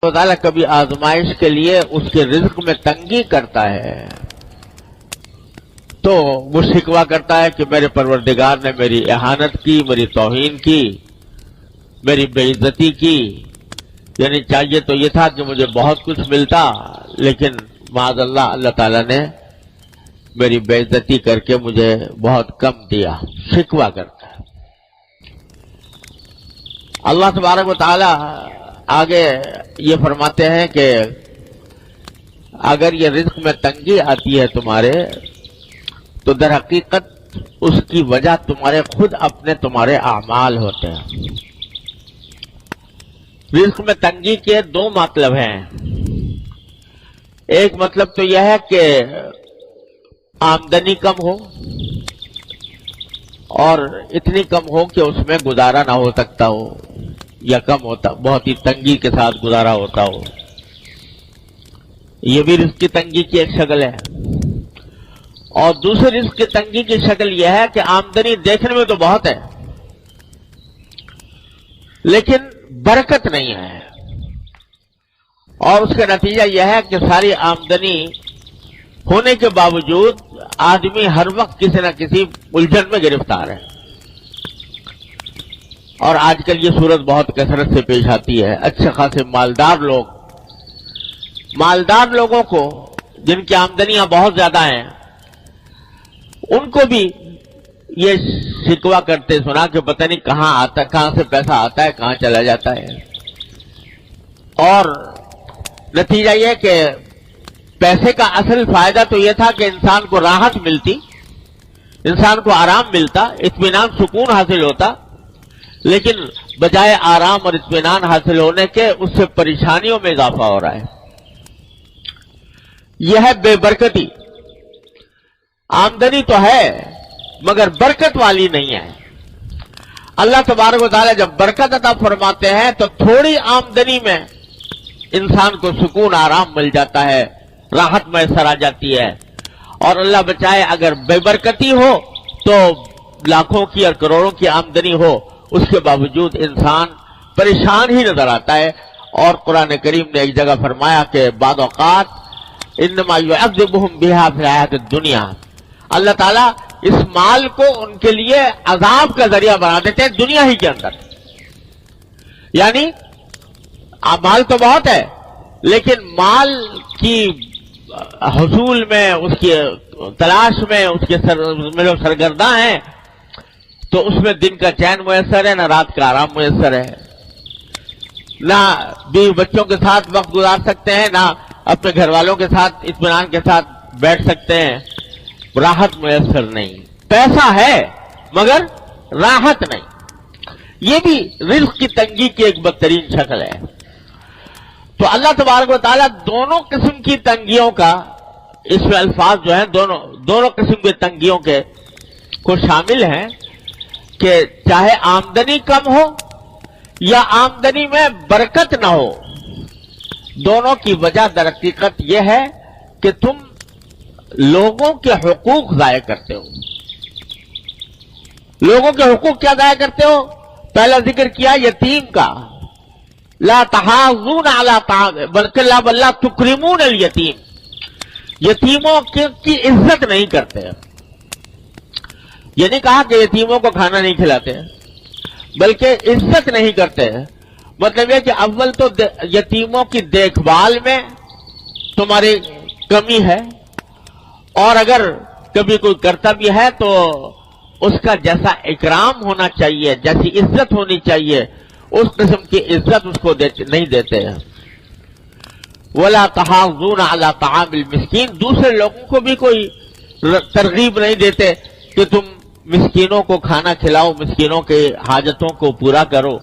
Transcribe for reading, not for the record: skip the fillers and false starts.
اللہ تعالیٰ کبھی آزمائش کے لیے اس کے رزق میں تنگی کرتا ہے تو وہ شکوہ کرتا ہے کہ میرے پروردگار نے میری اہانت کی، میری توہین کی، میری بے عزتی کی، یعنی چاہیے تو یہ تھا کہ مجھے بہت کچھ ملتا، لیکن معاذ اللہ اللہ تعالیٰ نے میری بے عزتی کر کے مجھے بہت کم دیا، شکوہ کرتا ہے۔ اللہ تبارک و تعالیٰ آگے یہ فرماتے ہیں کہ اگر یہ رزق میں تنگی آتی ہے تمہارے تو در حقیقت اس کی وجہ تمہارے اعمال ہوتے ہیں۔ رزق میں تنگی کے دو مطلب ہیں۔ ایک مطلب تو یہ ہے کہ آمدنی کم ہو اور اتنی کم ہو کہ اس میں گزارا نہ ہو سکتا ہو، یا کم ہوتا، بہت ہی تنگی کے ساتھ گزارا ہوتا ہو، یہ بھی رزق کی تنگی کی ایک شکل ہے۔ اور دوسری رزق کی تنگی کی شکل یہ ہے کہ آمدنی دیکھنے میں تو بہت ہے لیکن برکت نہیں ہے، اور اس کا نتیجہ یہ ہے کہ ساری آمدنی ہونے کے باوجود آدمی ہر وقت کسی نہ کسی الجھن میں گرفتار ہے۔ اور آج کل یہ صورت بہت کثرت سے پیش آتی ہے۔ اچھے خاصے مالدار لوگوں کو جن کی آمدنیاں بہت زیادہ ہیں، ان کو بھی یہ شکوہ کرتے سنا کہ پتہ نہیں کہاں سے پیسہ آتا ہے، کہاں چلا جاتا ہے۔ اور نتیجہ یہ کہ پیسے کا اصل فائدہ تو یہ تھا کہ انسان کو راحت ملتی، انسان کو آرام ملتا، اطمینان سکون حاصل ہوتا، لیکن بجائے آرام اور اطمینان حاصل ہونے کے اس سے پریشانیوں میں اضافہ ہو رہا ہے۔ یہ ہے بے برکتی۔ آمدنی تو ہے مگر برکت والی نہیں ہے۔ اللہ تبارک و تعالیٰ جب برکت عطا فرماتے ہیں تو تھوڑی آمدنی میں انسان کو سکون آرام مل جاتا ہے، راحت میسر آ جاتی ہے۔ اور اللہ بچائے اگر بے برکتی ہو تو لاکھوں کی اور کروڑوں کی آمدنی ہو، اس کے باوجود انسان پریشان ہی نظر آتا ہے۔ اور قرآن کریم نے ایک جگہ فرمایا کہ بعض اوقات انما یعذبہم بہا فی الحیاۃ الدنیا، اللہ تعالیٰ اس مال کو ان کے لیے عذاب کا ذریعہ بنا دیتے ہیں دنیا ہی کے اندر۔ یعنی مال تو بہت ہے لیکن مال کی حصول میں، اس کی تلاش میں، اس کے جو سرگرداں ہیں، تو اس میں دن کا چین میسر ہے، نہ رات کا آرام میسر ہے، نہ بیوی بچوں کے ساتھ وقت گزار سکتے ہیں، نہ اپنے گھر والوں کے ساتھ اطمینان کے ساتھ بیٹھ سکتے ہیں، راحت میسر نہیں۔ پیسہ ہے مگر راحت نہیں۔ یہ بھی رزق کی تنگی کی ایک بدترین شکل ہے۔ تو اللہ تبارک و تعالیٰ دونوں قسم کی تنگیوں کا، اس میں الفاظ جو ہیں دونوں قسم کی تنگیوں کے کو شامل ہیں کہ چاہے آمدنی کم ہو یا آمدنی میں برکت نہ ہو، دونوں کی وجہ در حقیقت یہ ہے کہ تم لوگوں کے حقوق ضائع کرتے ہو۔ لوگوں کے حقوق کیا ضائع کرتے ہو؟ پہلا ذکر کیا یتیم کا، لا تحاضون علی طعام بلکہ لا تکرمون الیتیم، یتیموں کی عزت نہیں کرتے۔ یہ نہیں کہا کہ یتیموں کو کھانا نہیں کھلاتے، بلکہ عزت نہیں کرتے۔ مطلب یہ کہ اول تو یتیموں کی دیکھ بھال میں تمہاری کمی ہے، اور اگر کبھی کوئی کرتا بھی ہے تو اس کا جیسا اکرام ہونا چاہیے، جیسی عزت ہونی چاہیے، اس قسم کی عزت اس کو نہیں دیتے ہیں۔ وَلَا تَحَاضُّونَ عَلَىٰ طَعَامِ الْمِسْكِينِ، دوسرے لوگوں کو بھی کوئی ترغیب نہیں دیتے کہ تم مسکینوں کو کھانا کھلاؤ، مسکینوں کے حاجتوں کو پورا کرو۔